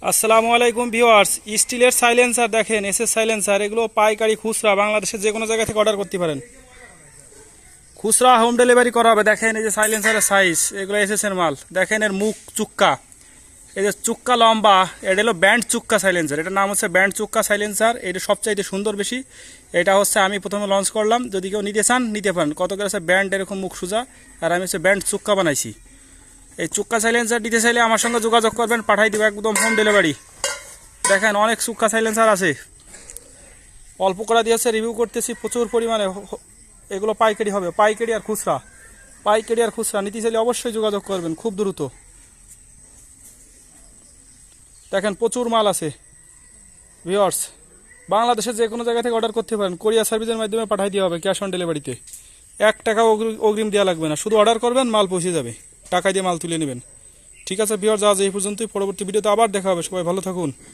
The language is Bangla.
আসসালামু আলাইকুম ভিউয়ার্স, স্টিলের সাইলেন্সার দেখেন, এসএস সাইলেন্সার। এগুলো পাইকারি খুচরা বাংলাদেশের যে কোনো জায়গা থেকে অর্ডার করতে পারেন। খুচরা হোম ডেলিভারি করা হবে। দেখেন এই যে সাইলেন্সারের সাইজ, এগুলো এসএস এর মাল। দেখেন এর মুখ চুক্কা, এই যে চুক্কা লম্বা, এটা হলো ব্যান্ড চুক্কা সাইলেন্সার। এটার নাম হচ্ছে ব্যান্ড চুক্কা সাইলেন্সার। এটা সবচাইতে সুন্দর বেশি। এটা হচ্ছে আমি প্রথমে লঞ্চ করলাম, যদি কেউ নিতে চান নিতে পারেন। কত করে আছে ব্যান্ড এরকম মুখ সোজা, আর আমি হচ্ছে ব্যান্ড চুক্কা বানাইছি। এই চুক্কা সাইলেন্সার দিতে চাইলে আমার সঙ্গে যোগাযোগ করবেন, পাঠাই দিব একদম হোম ডেলিভারি। দেখেন অনেক চুক্কা সাইলেন্সার আছে, অল্প করে দিয়েছে, রিভিউ করতেছি প্রচুর পরিমাণে। এগুলো পাইকারি হবে, পাইকারি আর খুচরা। পাইকারি আর খুচরা নিতে চাইলে অবশ্যই যোগাযোগ করবেন খুব দ্রুত। দেখেন প্রচুর মাল আছে ভিউয়ার্স। বাংলাদেশের যে কোনো জায়গা থেকে অর্ডার করতে পারেন, কোরিয়ার সার্ভিসের মাধ্যমে পাঠাই দেওয়া হবে ক্যাশ অন ডেলিভারিতে। 1 টাকা অগ্রিম দেওয়া লাগবে না, শুধু অর্ডার করবেন, মাল পৌঁছে যাবে, টাকা দিয়ে মাল তুলে নেবেন। ঠিক আছে ভিউয়ার্স, আজ এই পর্যন্তই। পরবর্তী ভিডিওতে আবার দেখা হবে। সবাই ভালো থাকুন।